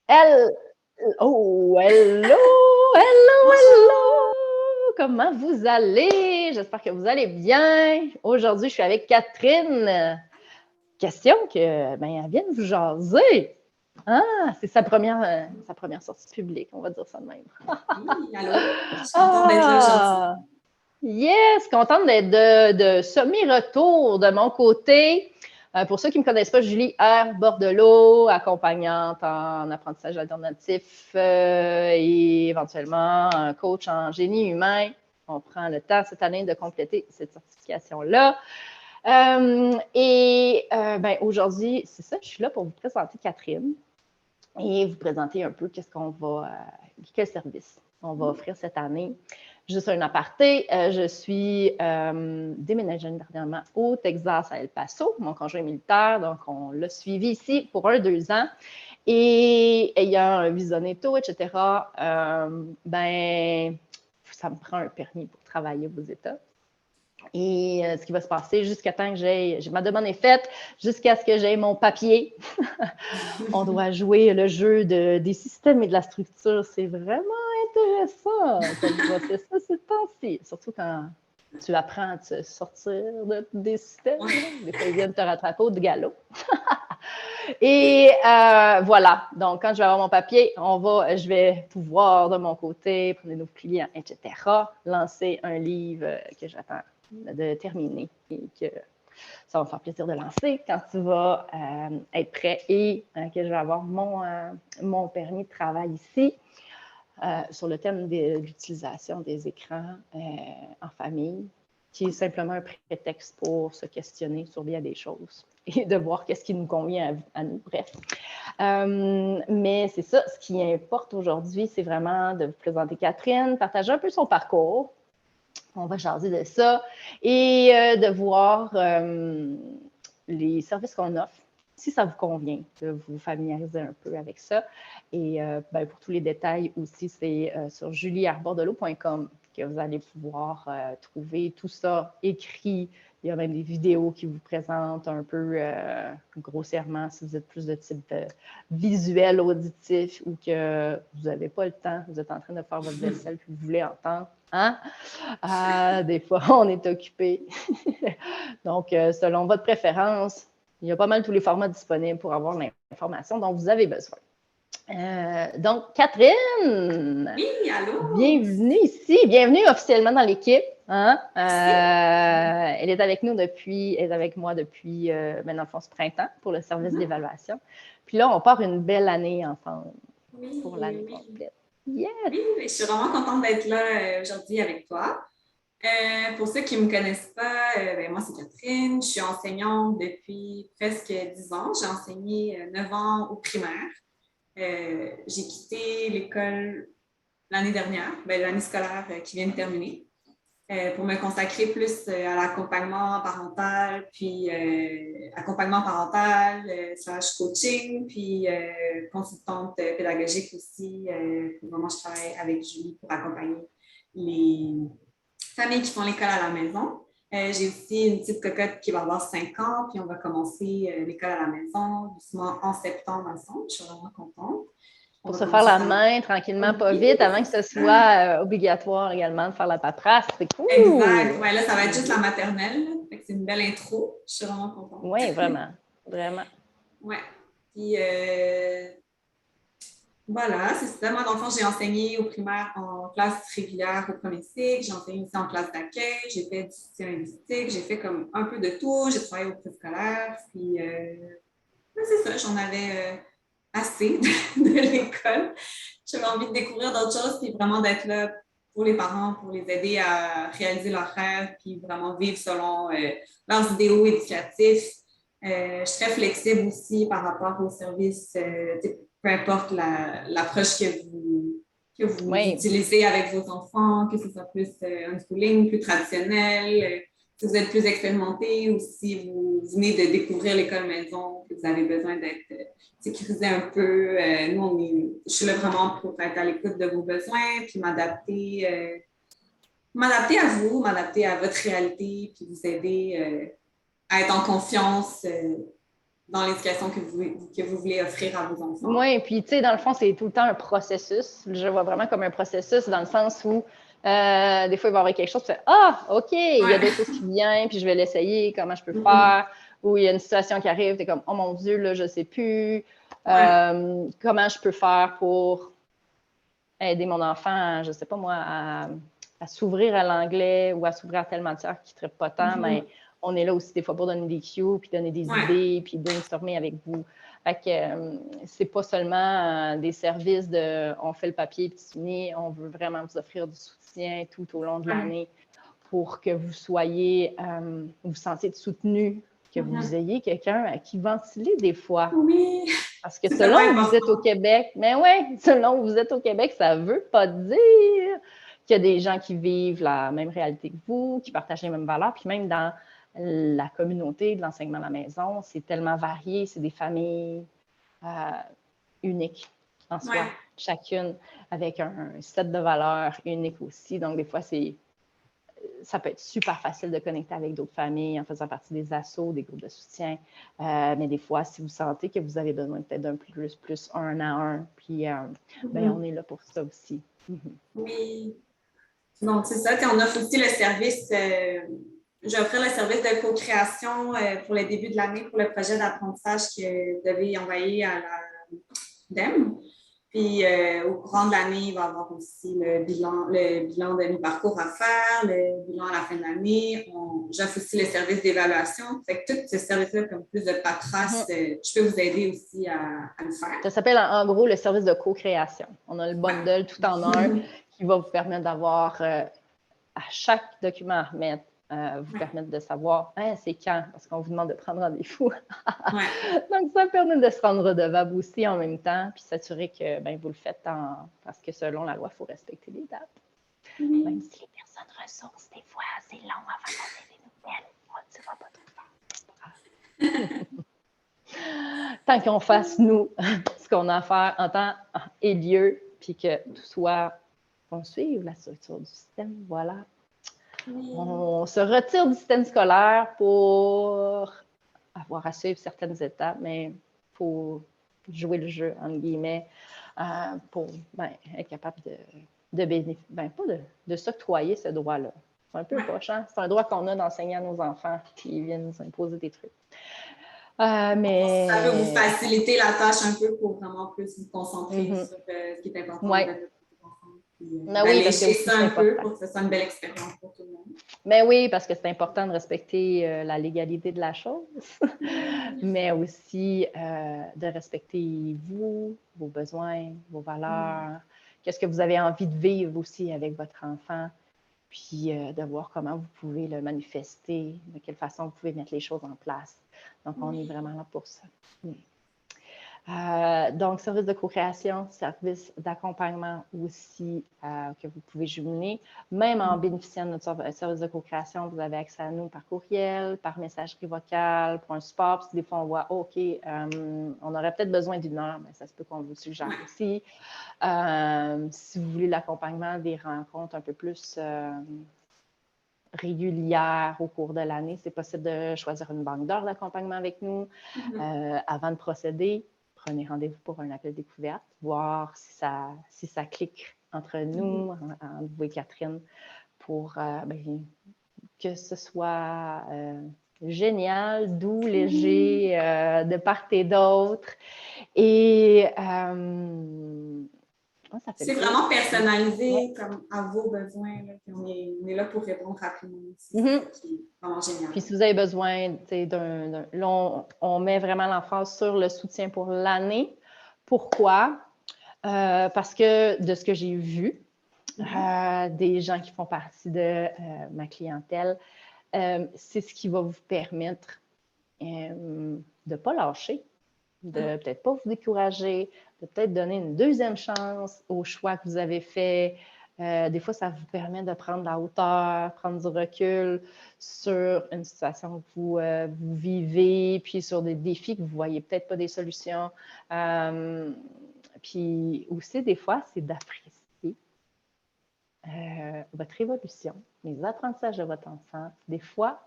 Hello, hello, hello, Bonjour! hello! Comment vous allez? J'espère que vous allez bien. Aujourd'hui, je suis avec Catherine. Question que, elle vient de vous jaser. Ah, c'est sa première sortie publique, on va dire ça de même. Oui, allô? Je suis contente d'être là aujourd'hui. Ah, yes, contente d'être de semi-retour de mon côté. Pour ceux qui ne me connaissent pas, Julie R. Bordelot, accompagnante en apprentissage alternatif et éventuellement un coach en génie humain. On prend le temps cette année de compléter cette certification-là. Aujourd'hui, c'est ça, je suis là pour vous présenter Catherine et vous présenter un peu quel service on va offrir cette année. Juste un aparté, je suis déménagée dernièrement au Texas, à El Paso. Mon conjoint est militaire, donc on l'a suivi ici pour 2 ans. Et ayant un visa netto, etc., ça me prend un permis pour travailler aux États. Et ce qui va se passer jusqu'à temps que ma demande est faite, jusqu'à ce que j'aie mon papier. On doit jouer le jeu des systèmes et de la structure. C'est vraiment intéressant comme processus ces temps-ci. Surtout quand tu apprends à te sortir des systèmes. Ouais. Des fois, ils viennent te rattraper au galop. Et voilà. Donc, quand je vais avoir mon papier, je vais pouvoir, de mon côté, prendre de nouveaux clients, etc., lancer un livre que j'attends de terminer et que ça va me faire plaisir de lancer quand tu vas être prêt et que je vais avoir mon permis de travail ici sur le thème de l'utilisation des écrans en famille, qui est simplement un prétexte pour se questionner sur bien des choses et de voir qu'est-ce qui nous convient à nous, bref. Mais c'est ça, ce qui importe aujourd'hui, c'est vraiment de vous présenter Catherine, partager un peu son parcours. On va jaser de ça et de voir les services qu'on offre, si ça vous convient, de vous familiariser un peu avec ça. Et pour tous les détails aussi, c'est sur juliearbordelot.com que vous allez pouvoir trouver tout ça écrit. Il y a même des vidéos qui vous présentent un peu grossièrement si vous êtes plus de type visuel, auditif ou que vous n'avez pas le temps, vous êtes en train de faire votre vaisselle puis vous voulez entendre. Hein? Des fois, on est occupé. Donc, selon votre préférence, il y a pas mal tous les formats disponibles pour avoir l'information dont vous avez besoin. Donc, Catherine, Oui, allô? bienvenue ici, bienvenue officiellement dans l'équipe. Hein? Merci. Elle est avec moi depuis maintenant, ce printemps pour le service Mhm. d'évaluation. Puis là, on part une belle année ensemble Oui, pour l'année oui. complète. Yes! Oui, je suis vraiment contente d'être là aujourd'hui avec toi. Pour ceux qui ne me connaissent pas, moi, c'est Catherine. Je suis enseignante depuis presque 10 ans. J'ai enseigné 9 ans au primaire. J'ai quitté l'école l'année dernière, l'année scolaire qui vient de terminer. Pour me consacrer plus à l'accompagnement parental, puis accompagnement parental, slash coaching, puis consultante pédagogique aussi. Vraiment, je travaille avec Julie pour accompagner les familles qui font l'école à la maison. J'ai aussi une petite cocotte qui va avoir 5 ans, puis on va commencer l'école à la maison doucement en septembre ensemble. Je suis vraiment contente. On Pour va se faire commencer la ça. main tranquillement, pas Oui, vite, avant que c'est ce ça. soit obligatoire également de faire la paperasse. C'est Exact. cool! Ouais, là, ça va être juste la maternelle. C'est une belle intro. Je suis vraiment contente. Oui, vraiment. Vraiment. Ouais. Puis voilà, c'est ça. Moi, dans le fond, j'ai enseigné au primaire en classe régulière au premier cycle. J'ai enseigné aussi en classe d'accueil. J'ai fait du soutien linguistique. J'ai fait comme un peu de tout. J'ai travaillé au préscolaire. Puis c'est ça. J'en avais assez de l'école. J'avais envie de découvrir d'autres choses. Puis vraiment d'être là pour les parents, pour les aider à réaliser leurs rêves. Puis vraiment vivre selon leurs idéaux éducatifs. Je suis très flexible aussi par rapport aux services, peu importe l'approche que vous Oui. utilisez avec vos enfants, que ce soit plus unschooling, plus traditionnel, si vous êtes plus expérimenté ou si vous venez de découvrir l'école maison, que vous avez besoin d'être sécurisé un peu. Je suis là vraiment pour être à l'écoute de vos besoins, puis m'adapter à vous, m'adapter à votre réalité, puis vous aider à être en confiance dans l'éducation que vous voulez offrir à vos enfants. Oui, puis tu sais, dans le fond, c'est tout le temps un processus. Je vois vraiment comme un processus dans le sens où des fois, il va y avoir quelque chose, tu fais ah, OK, il y a d'autres choses qui viennent, puis je vais l'essayer, comment je peux faire. Ou il y a une situation qui arrive, tu es comme oh mon Dieu, là, je ne sais plus. Comment je peux faire pour aider mon enfant, je ne sais pas moi, à s'ouvrir à l'anglais ou à s'ouvrir à telle matière qui ne traite pas tant, mais on est là aussi des fois pour donner des cues, puis donner des idées, puis brainstormer avec vous. Fait que c'est pas seulement des services de on fait le papier puis c'est fini, on veut vraiment vous offrir du soutien tout au long de l'année pour que vous soyez, vous sentiez soutenu, que vous ayez quelqu'un à qui ventiler des fois. Oui. Parce que selon où vous êtes au Québec, mais oui, selon où vous êtes au Québec, ça ne veut pas dire qu'il y a des gens qui vivent la même réalité que vous, qui partagent les mêmes valeurs, puis même dans la communauté de l'enseignement à la maison, c'est tellement varié, c'est des familles uniques en soi, chacune avec un set de valeurs unique aussi. Donc, des fois, ça peut être super facile de connecter avec d'autres familles en faisant partie des assos, des groupes de soutien. Mais des fois, si vous sentez que vous avez besoin peut-être d'un plus un à un, puis on est là pour ça aussi. Oui. Donc, c'est ça. On offre aussi le service, j'offre le service de co-création pour le début de l'année pour le projet d'apprentissage que vous devez envoyer à la DEM. Puis, au courant de l'année, il va y avoir aussi le bilan de mi-parcours à faire, le bilan à la fin de l'année. J'offre aussi le service d'évaluation. Fait que tout ce service-là, comme plus de paperasse, je peux vous aider aussi à le faire. Ça s'appelle en gros le service de co-création. On a le bundle tout en un qui va vous permettre d'avoir à chaque document à remettre, vous permettre de savoir c'est quand, parce qu'on vous demande de prendre rendez-vous. Donc, ça permet de se rendre redevable aussi en même temps, puis s'assurer que vous le faites parce que selon la loi, il faut respecter les dates. Même si les personnes ressources, des fois, c'est long avant qu'on ait des nouvelles. On ne dira pas trop fort. Tant qu'on fasse, nous, ce qu'on a à faire en temps et lieu, puis que tout soit, qu'on suive la structure du système, voilà. On se retire du système scolaire pour avoir à suivre certaines étapes, mais il faut jouer le jeu, entre guillemets, pour être capable de bénéficier, pas de s'octroyer ce droit-là. C'est un peu poche, hein? C'est un droit qu'on a d'enseigner à nos enfants qui viennent nous imposer des trucs. Mais... Ça peut vous faciliter la tâche un peu pour vraiment plus vous concentrer sur ce qui est important de votre enfant. Oui, parce que ça un peu pour que ce soit une belle expérience pour tout le monde. Mais oui, parce que c'est important de respecter la légalité de la chose, mais aussi de respecter vous, vos besoins, vos valeurs, qu'est-ce que vous avez envie de vivre aussi avec votre enfant, puis de voir comment vous pouvez le manifester, de quelle façon vous pouvez mettre les choses en place. Donc, on est vraiment là pour ça. Donc, service de co-création, service d'accompagnement aussi que vous pouvez jumeler. Même en bénéficiant de notre service de co-création, vous avez accès à nous par courriel, par messagerie vocale, pour un support. Puis des fois, on voit, OK, on aurait peut-être besoin d'une heure, mais ça se peut qu'on vous suggère aussi. Si vous voulez l'accompagnement des rencontres un peu plus régulières au cours de l'année, c'est possible de choisir une banque d'heures d'accompagnement avec nous avant de procéder. Prenez rendez-vous pour un appel découverte, voir si ça clique entre nous, entre vous et Catherine, pour que ce soit génial, doux, léger, de part et d'autre. Et c'est vraiment personnalisé comme à vos besoins. Là, on est là pour répondre rapidement. C'est vraiment génial. Puis si vous avez besoin là, on met vraiment l'emphase sur le soutien pour l'année. Pourquoi? Parce que de ce que j'ai vu, des gens qui font partie de ma clientèle, c'est ce qui va vous permettre de ne pas lâcher, de peut-être pas vous décourager, de peut-être donner une deuxième chance au choix que vous avez fait. Des fois, ça vous permet de prendre de la hauteur, prendre du recul sur une situation que vous vivez, puis sur des défis que vous ne voyez peut-être pas des solutions. Puis aussi, des fois, c'est d'apprécier votre évolution, les apprentissages de votre enfant. Des fois,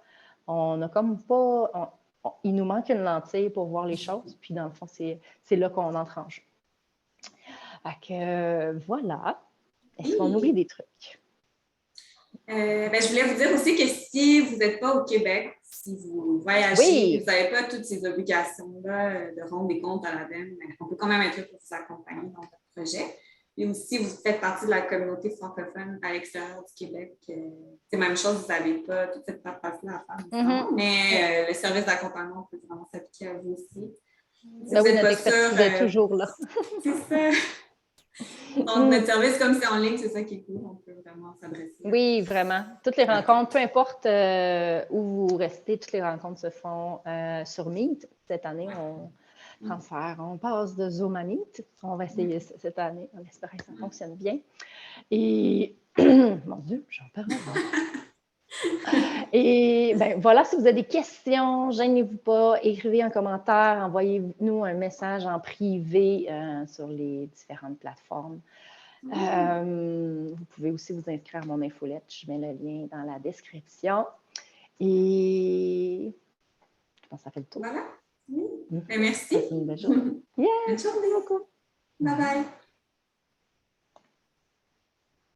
on n'a comme pas... il nous manque une lentille pour voir les choses. Puis, dans le fond, c'est là qu'on entre en jeu. Fait que, voilà. Est-ce qu'on oublie des trucs? Je voulais vous dire aussi que si vous n'êtes pas au Québec, si vous voyagez, que vous n'avez pas toutes ces obligations-là de rendre des comptes à l'ADEME, on peut quand même être là pour vous accompagner dans votre projet. Et aussi, vous faites partie de la communauté francophone à l'extérieur du Québec. C'est la même chose, vous n'avez pas toute cette paperasse-là à faire, mais le service d'accompagnement peut vraiment s'appliquer à vous aussi. Si Ben vous oui, n'êtes notre pas expertise sûr, est toujours là. c'est ça. Donc, notre service, comme c'est en ligne, c'est ça qui est cool. On peut vraiment s'adresser. Oui, vraiment. Toutes les rencontres, peu importe où vous restez, toutes les rencontres se font sur Meet. Cette année, on passe de Zoom à Meet. On va essayer cette année, en espérant que ça fonctionne bien. Et, mon Dieu, j'en perds ma voix. Et ben voilà, si vous avez des questions, gênez-vous pas, écrivez un commentaire, envoyez-nous un message en privé sur les différentes plateformes. Vous pouvez aussi vous inscrire à mon infolette. Je mets le lien dans la description. Et je pense que ça fait le tour. Voilà. Oui. Merci. Passez une belle journée. Bonne journée. Merci beaucoup. Bye bye.